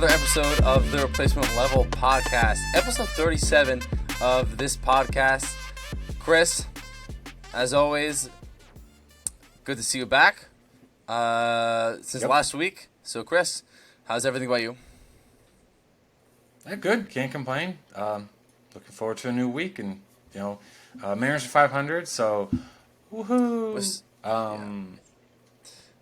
another episode of the Replacement Level podcast, episode 37 of this podcast. Chris, as always, good to see you back since last week. So, Chris, how's everything about you? Good. Can't complain. Looking forward to a new week, and Mariners are 500, so woohoo!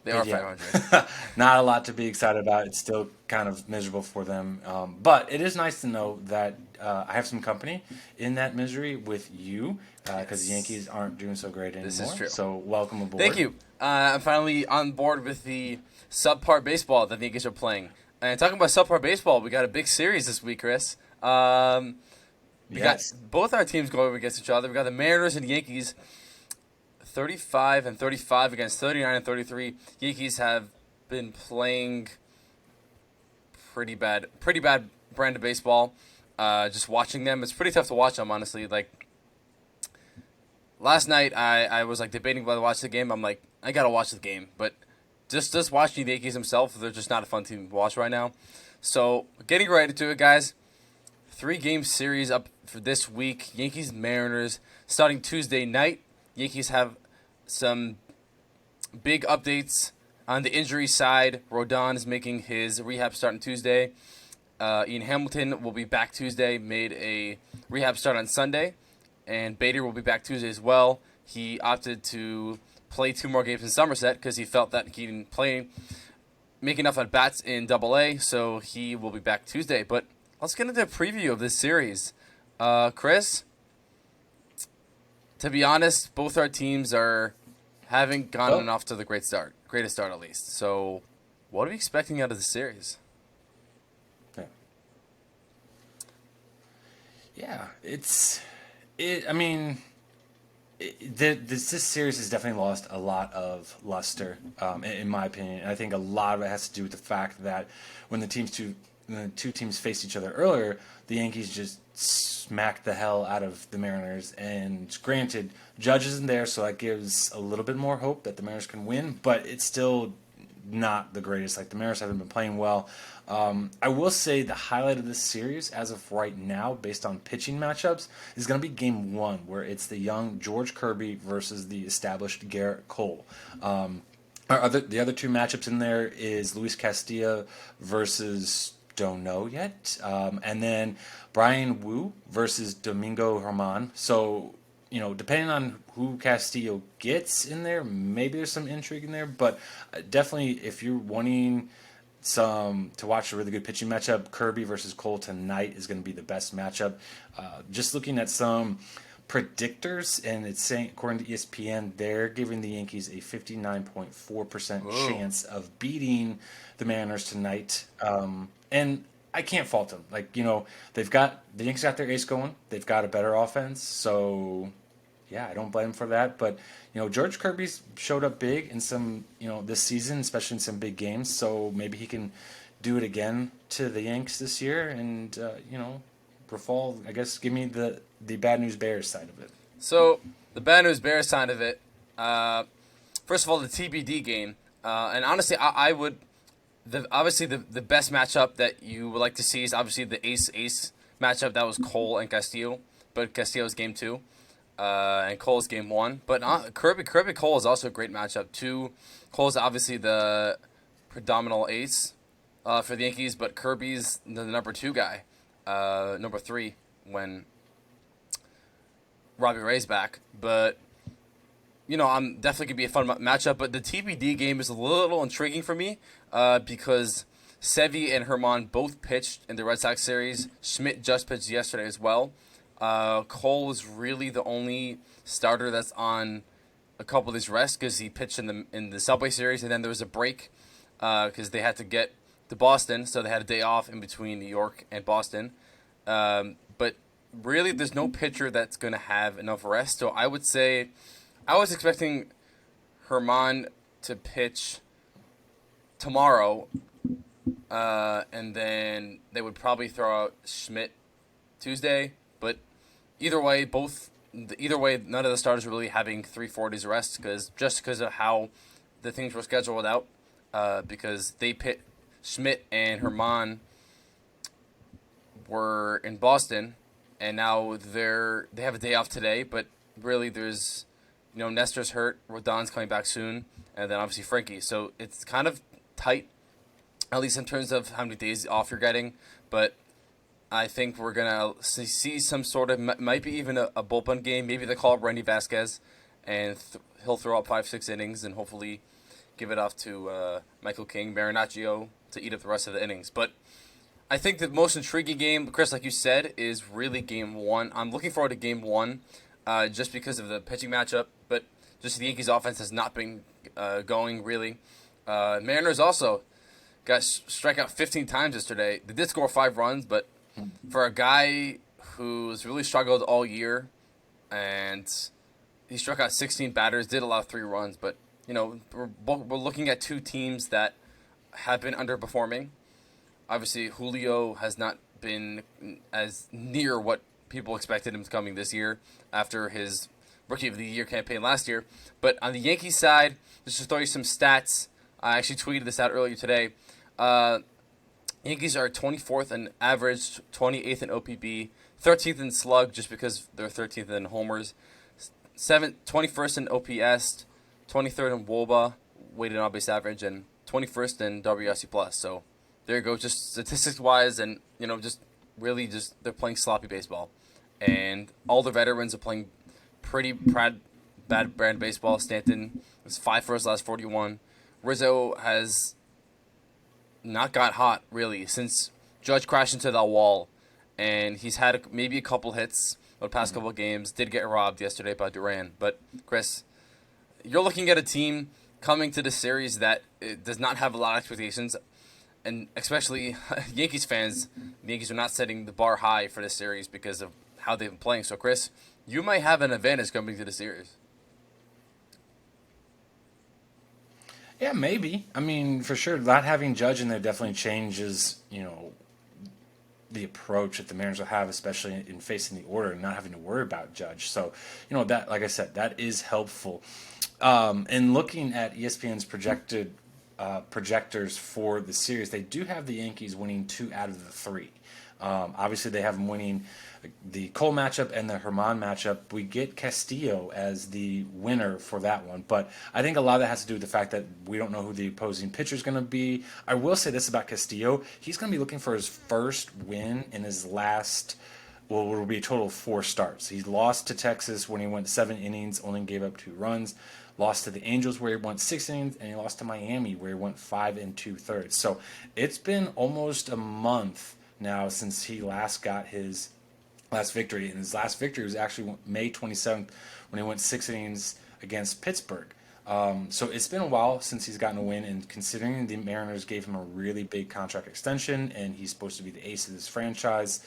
They are 500. Not a lot to be excited about. It's still kind of miserable for them. But it is nice to know that I have some company in that misery with you because the Yankees aren't doing so great anymore. This is true. So welcome aboard. Thank you. I'm finally on board with the subpar baseball that the Yankees are playing. And talking about subpar baseball, we got a big series this week, Chris. We got both our teams going against each other. We got the Mariners and the Yankees. 35 and 35 against 39 and 33. Yankees have been playing pretty bad brand of baseball. Just watching them, it's pretty tough to watch them, honestly. Like last night, I was like debating whether to watch the game. I'm like, I gotta watch the game, but just watching the Yankees themselves, they're just not a fun team to watch right now. So getting right into it, guys. 3-game series up for this week. Yankees Mariners starting Tuesday night. Yankees have some big updates on the injury side. Rodon is making his rehab start on Tuesday. Ian Hamilton will be back Tuesday, made a rehab start on Sunday. And Bader will be back Tuesday as well. He opted to play 2 more games in Somerset because he felt that he didn't make enough at-bats in Double-A, so he will be back Tuesday. But let's get into a preview of this series. Chris? To be honest, both our teams haven't gotten off to the greatest start at least. So, what are we expecting out of the series? This series has definitely lost a lot of luster, in my opinion. And I think a lot of it has to do with the fact that when the two teams faced each other earlier, the Yankees just smacked the hell out of the Mariners. And granted, Judge isn't there, so that gives a little bit more hope that the Mariners can win, but it's still not the greatest. Like, the Mariners haven't been playing well. I will say the highlight of this series, as of right now, based on pitching matchups, is going to be Game 1, where it's the young George Kirby versus the established Gerrit Cole. The other 2 matchups in there is Luis Castillo versus don't know yet, and then Brian Wu versus Domingo Germán. So, depending on who Castillo gets in there, maybe there's some intrigue in there, but definitely if you're wanting to watch a really good pitching matchup, Kirby versus Cole tonight is going to be the best matchup. Just looking at some predictors, and it's saying, according to ESPN, they're giving the Yankees a 59.4% chance of beating the Mariners tonight. And I can't fault them. Like, the Yankees got their ace going. They've got a better offense. So, yeah, I don't blame them for that. But, George Kirby's showed up big in some, this season, especially in some big games. So maybe he can do it again to the Yanks this year. And, Rephael, I guess, give me the Bad News Bears side of it. So, the Bad News Bears side of it, first of all, the TBD game. And honestly, I would... Obviously, the best matchup that you would like to see is obviously the ace matchup. That was Cole and Castillo, but Castillo's game 2, and Cole's game 1. But Kirby Cole is also a great matchup too. Cole's obviously the predominant ace for the Yankees, but Kirby's the number 2 guy, number 3 when Robbie Ray's back. But I'm definitely going to be a fun matchup, but the TBD game is a little intriguing for me because Sevy and Germán both pitched in the Red Sox series. Schmidt just pitched yesterday as well. Cole is really the only starter that's on a couple of these rests because he pitched in the Subway series, and then there was a break because they had to get to Boston, so they had a day off in between New York and Boston. But really, there's no pitcher that's going to have enough rest, so I would say... I was expecting Germán to pitch tomorrow, and then they would probably throw out Schmidt Tuesday. But either way, none of the starters are really having 3-4 days rest because of how the things were scheduled out. Because they pit Schmidt and Germán were in Boston, and now they have a day off today. But really, there's Nestor's hurt, Rodon's coming back soon, and then obviously Frankie. So it's kind of tight, at least in terms of how many days off you're getting. But I think we're gonna see some sort of might be even a bullpen game. Maybe they call up Randy Vasquez, and he'll throw up 5-6 innings and hopefully give it off to Michael King, Marinaccio to eat up the rest of the innings. But I think the most intriguing game, Chris, like you said, is really Game 1. I'm looking forward to Game 1 just because of the pitching matchup, but just the Yankees' offense has not been going, really. Mariners also got strike out 15 times yesterday. They did score 5 runs, but for a guy who's really struggled all year, and he struck out 16 batters, did allow 3 runs, but we're looking at 2 teams that have been underperforming. Obviously, Julio has not been as near what people expected him to coming this year after his Rookie of the Year campaign last year. But on the Yankees side, just to throw you some stats, I actually tweeted this out earlier today. Yankees are 24th in average, 28th in OPB, 13th in slug just because they're 13th in homers, 21st in OPS, 23rd in WOBA, weighted on base average, and 21st in WRC+. So there you go, just statistics-wise, and just really they're playing sloppy baseball. And all the veterans are playing pretty bad brand baseball. Stanton is 5 for his last 41. Rizzo has not got hot, really, since Judge crashed into that wall. And he's had maybe a couple hits the past couple of games. Did get robbed yesterday by Duran. But, Chris, you're looking at a team coming to the series that does not have a lot of expectations. And especially Yankees fans, the Yankees are not setting the bar high for this series because of how they've been playing. So, Chris, you might have an advantage coming to the series. Yeah, maybe. I mean, for sure, not having Judge in there definitely changes, the approach that the Mariners will have, especially in facing the order and not having to worry about Judge. So, that, like I said, that is helpful. And looking at ESPN's projectors for the series, they do have the Yankees winning 2 out of the 3. Obviously, they have them winning the Cole matchup and the Herman matchup. We get Castillo as the winner for that one. But I think a lot of that has to do with the fact that we don't know who the opposing pitcher is going to be. I will say this about Castillo. He's going to be looking for his first win in his last, well, it will be a total of 4 starts. He lost to Texas when he went 7 innings, only gave up 2 runs. Lost to the Angels where he went 6 innings, and he lost to Miami where he went 5 2/3. So it's been almost a month now since he last got his last victory. And his last victory was actually May 27th when he went 6 innings against Pittsburgh. So it's been a while since he's gotten a win, and considering the Mariners gave him a really big contract extension and he's supposed to be the ace of this franchise,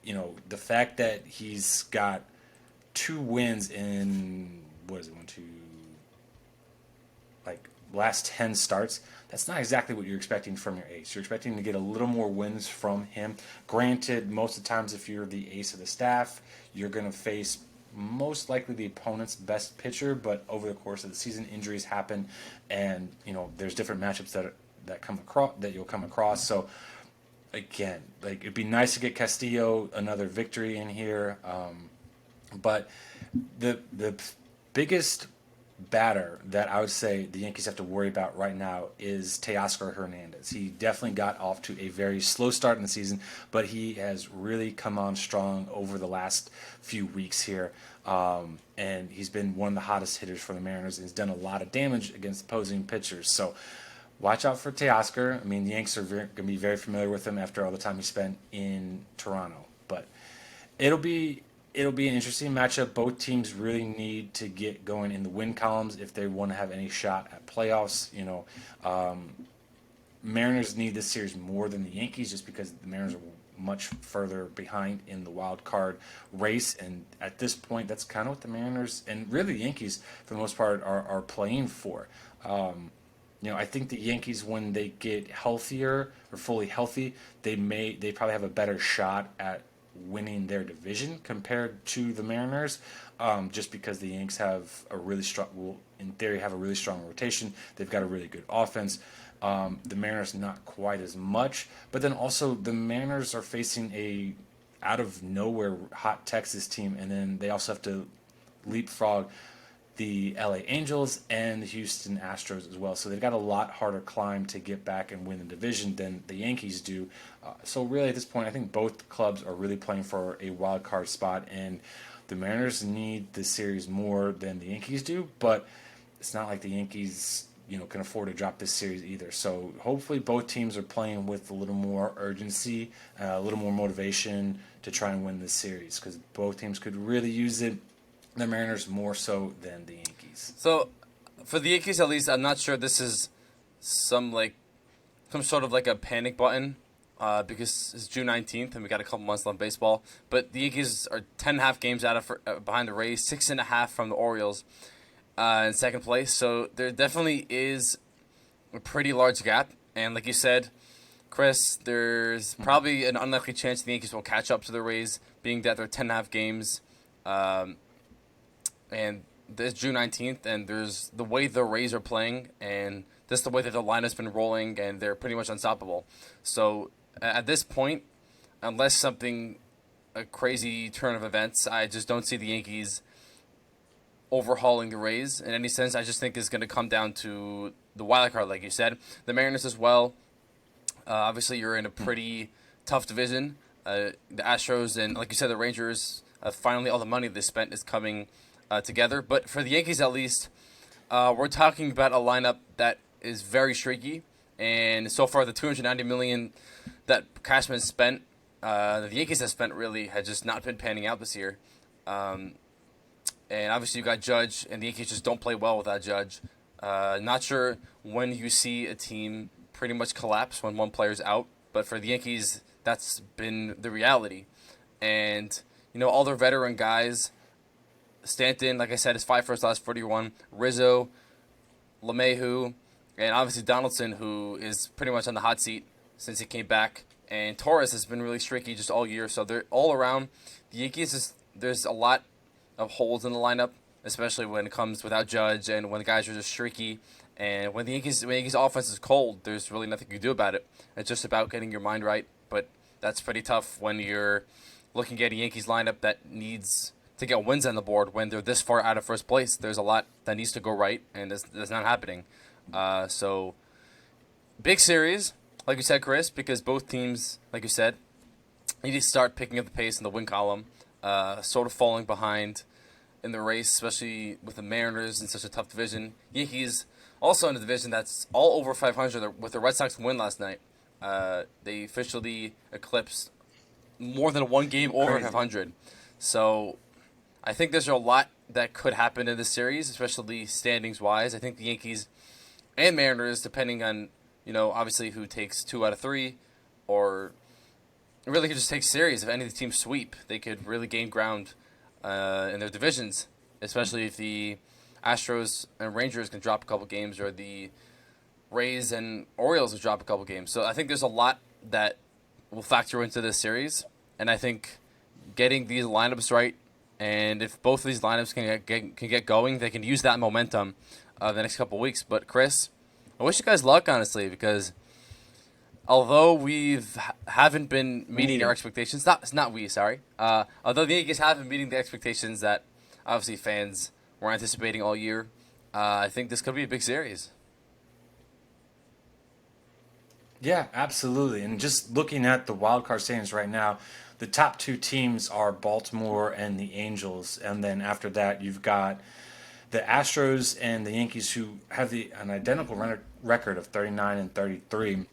the fact that he's got 2 wins in, last 10 starts, that's not exactly what you're expecting from your ace. You're expecting to get a little more wins from him. Granted, most of the times if you're the ace of the staff, you're going to face most likely the opponent's best pitcher, but over the course of the season, injuries happen, and there's different matchups that come across that you'll come across. So again, it'd be nice to get Castillo another victory in here, but the biggest batter that I would say the Yankees have to worry about right now is Teoscar Hernandez. He definitely got off to a very slow start in the season, but he has really come on strong over the last few weeks here, and he's been one of the hottest hitters for the Mariners, and he's done a lot of damage against opposing pitchers. So watch out for Teoscar. I mean, the Yankees are going to be very familiar with him after all the time he spent in Toronto, but it'll be an interesting matchup. Both teams really need to get going in the win columns if they want to have any shot at playoffs. Mariners need this series more than the Yankees just because the Mariners are much further behind in the wild card race. And at this point, that's kind of what the Mariners and really the Yankees, for the most part, are playing for. I think the Yankees, when they get healthier or fully healthy, they probably have a better shot at winning their division compared to the Mariners. just because the Yanks have a really strong, well, in theory, have a really strong rotation. They've got a really good offense. The Mariners not quite as much, but then also the Mariners are facing a out of nowhere hot Texas team, and then they also have to leapfrog the LA Angels and the Houston Astros as well. So they've got a lot harder climb to get back and win the division than the Yankees do. So really at this point, I think both clubs are really playing for a wild card spot, and the Mariners need this series more than the Yankees do, but it's not like the Yankees can afford to drop this series either. So hopefully both teams are playing with a little more urgency, a little more motivation to try and win this series, because both teams could really use it. The Mariners more so than the Yankees. So, for the Yankees at least, I'm not sure this is some sort of like a panic button, because it's June 19th and we got a couple months left in baseball. But the Yankees are 10.5 games out of behind the Rays, 6.5 from the Orioles in second place. So there definitely is a pretty large gap. And like you said, Chris, there's probably an unlikely chance the Yankees will catch up to the Rays, being that they're 10.5 games. And there's June 19th, and there's the way the Rays are playing, and just the way that the lineup's been rolling, and they're pretty much unstoppable. So at this point, unless a crazy turn of events, I just don't see the Yankees overhauling the Rays in any sense. I just think it's going to come down to the wild card, like you said. The Mariners as well. Obviously, you're in a pretty tough division. The Astros and, like you said, the Rangers, finally all the money they spent is coming together. But for the Yankees at least, we're talking about a lineup that is very streaky. And so far, the $290 million that Cashman spent, the Yankees have spent really has just not been panning out this year. And obviously you got Judge, and the Yankees just don't play well without Judge. Not sure when you see a team pretty much collapse when one player's out. But for the Yankees, that's been the reality. And, all their veteran guys, Stanton, like I said, is 5 for his last 41. Rizzo, LeMahieu, and obviously Donaldson, who is pretty much on the hot seat since he came back. And Torres has been really streaky just all year. So they're all around. The Yankees, there's a lot of holes in the lineup, especially when it comes without Judge and when the guys are just streaky. And when the Yankees offense is cold, there's really nothing you can do about it. It's just about getting your mind right. But that's pretty tough when you're looking at a Yankees lineup that needs to get wins on the board when they're this far out of first place. There's a lot that needs to go right, and that's not happening. So, big series, like you said, Chris, because both teams, like you said, need to start picking up the pace in the win column, sort of falling behind in the race, especially with the Mariners in such a tough division. Yankees also in a division that's all over 500 with the Red Sox win last night. They officially eclipsed more than one game over 500. So I think there's a lot that could happen in this series, especially standings-wise. I think the Yankees and Mariners, depending on, obviously who takes 2 out of 3, or really could just take series. If any of the teams sweep, they could really gain ground in their divisions, especially if the Astros and Rangers can drop a couple games, or the Rays and Orioles will drop a couple games. So I think there's a lot that will factor into this series, and I think getting these lineups right, and if both of these lineups can get going, they can use that momentum the next couple weeks. But Chris, I wish you guys luck, honestly, because although haven't been meeting our expectations, although the Yankees haven't been meeting the expectations that obviously fans were anticipating all year, I think this could be a big series. Yeah, absolutely. And just looking at the wild card standings right now, the top 2 teams are Baltimore and the Angels, and then after that you've got the Astros and the Yankees, who have an identical record of 39 and 33.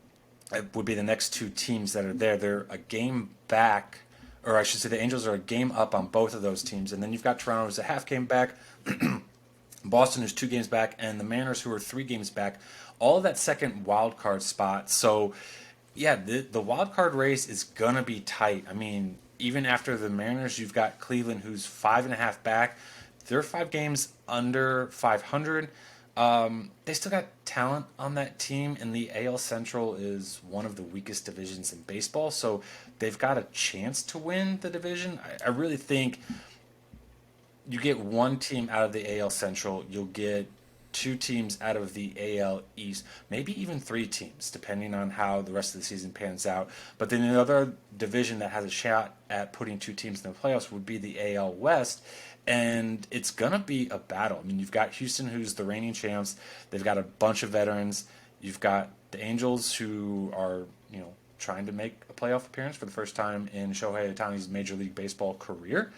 It would be the next 2 teams that are there. They're a game back, or I should say the Angels are a game up on both of those teams. And then you've got Toronto, who's a half game back, Boston, who's 2 games back, and the Mariners, who are 3 games back. All of that second wild card spot. So, yeah, the wild card race is going to be tight. I mean, even after the Mariners, you've got Cleveland, who's 5.5 back. They're 5 games under 500. They still got talent on that team, and the AL Central is one of the weakest divisions in baseball, so they've got a chance to win the division. I really think you get one team out of the AL Central. You'll get two teams out of the AL East, maybe even three teams, depending on how the rest of the season pans out. But then the other division that has a shot at putting two teams in the playoffs would be the AL West. And it's going to be a battle. I mean, you've got Houston, who's the reigning champs. They've got a bunch of veterans. You've got the Angels, who are, trying to make a playoff appearance for the first time in Shohei Ohtani's Major League Baseball career.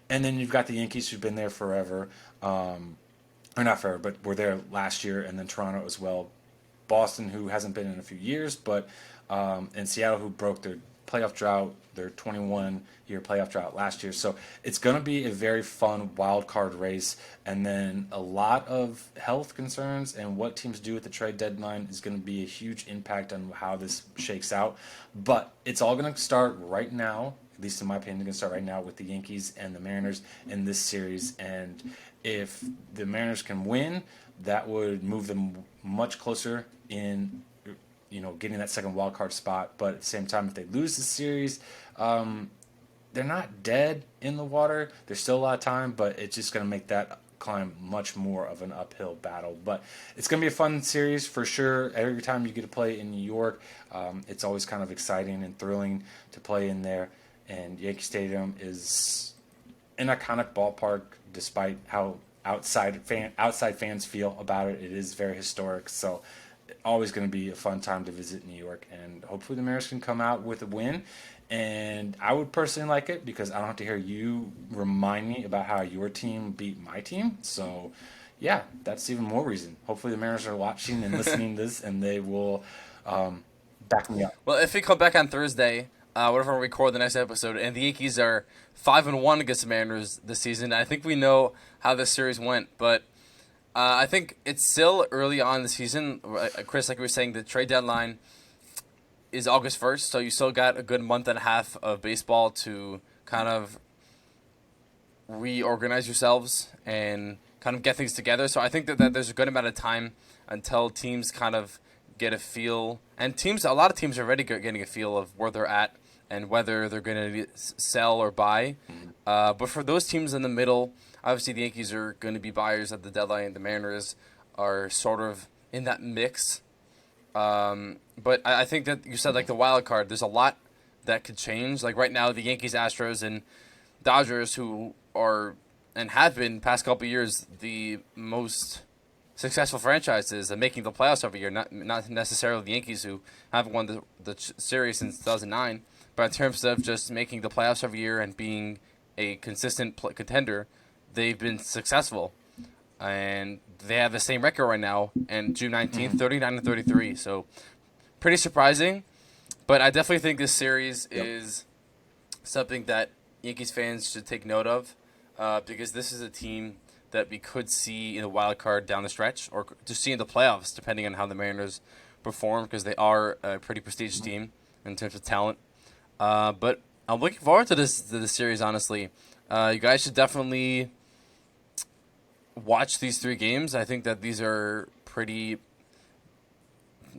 And then you've got the Yankees, who've been there forever. Or not forever, but were there last year, and then Toronto as well. Boston, who hasn't been in a few years, but and Seattle, who broke their playoff drought, their 21-year playoff drought last year. So it's going to be a very fun wild card race, and then a lot of health concerns and what teams do at the trade deadline is going to be a huge impact on how this shakes out. But it's all going to start right now, at least in my opinion, it's going to start right now with the Yankees and the Mariners in this series. And if the Mariners can win, that would move them much closer in getting that second wild card spot. But at the same time, if they lose the series, they're not dead in the water. There's still a lot of time, but it's just going to make that climb much more of an uphill battle. But it's going to be a fun series for sure. Every time you get to play in New York, it's always kind of exciting and thrilling to play in there. And Yankee Stadium is an iconic ballpark, despite how outside fans feel about it. It is very historic, so always going to be a fun time to visit New York, and hopefully the Mariners can come out with a win. And I would personally like it because I don't have to hear you remind me about how your team beat my team. So, yeah, that's even more reason. Hopefully the Mariners are watching and listening to this, and they will back me up. Well, if we come back on Thursday, whatever we record the next episode, and the Yankees are 5-1 against the Mariners this season, I think we know how this series went. But I think it's still early on in the season. Chris, like we were saying, the trade deadline is August 1st, so you still got a good month and a half of baseball to kind of reorganize yourselves and kind of get things together. So I think that there's a good amount of time until teams kind of get a feel. And a lot of teams are already getting a feel of where they're at and whether they're going to sell or buy. But for those teams in the middle, obviously the Yankees are going to be buyers at the deadline. The Mariners are sort of in that mix. But I think that you said, like, the wild card, there's a lot that could change. Like right now, the Yankees, Astros, and Dodgers, who are and have been past couple of years the most successful franchises and making the playoffs every year. Not necessarily the Yankees, who haven't won the series since 2009, but in terms of just making the playoffs every year and being a consistent contender, they've been successful. And they have the same record right now, and June 19th, 39-33. So pretty surprising, but I definitely think this series is something that Yankees fans should take note of, because this is a team that we could see in the wild card down the stretch, or to see in the playoffs, depending on how the Mariners perform, because they are a pretty prestigious team in terms of talent. But I'm looking forward to this series, honestly. You guys should definitely watch these three games. I think that these are pretty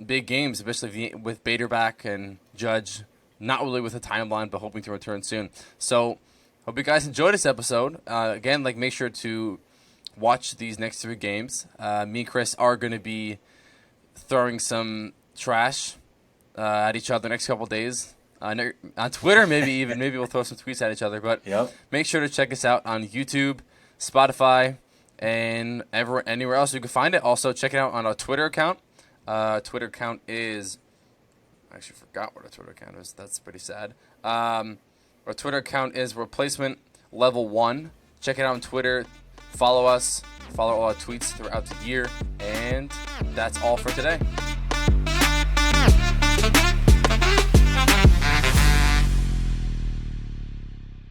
big games, especially with Bader back and Judge, not really with a timeline, but hoping to return soon. So hope you guys enjoyed this episode. Again, make sure to watch these next three games. Me and Chris are going to be throwing some trash at each other the next couple of days. On Twitter, maybe we'll throw some tweets at each other. But make sure to check us out on YouTube, Spotify, and anywhere else you can find it. Also, check it out on our Twitter account. Twitter account is... I actually forgot what our Twitter account is. That's pretty sad. Our Twitter account is Replacement Level 1. Check it out on Twitter. Follow us. Follow all our tweets throughout the year. And that's all for today.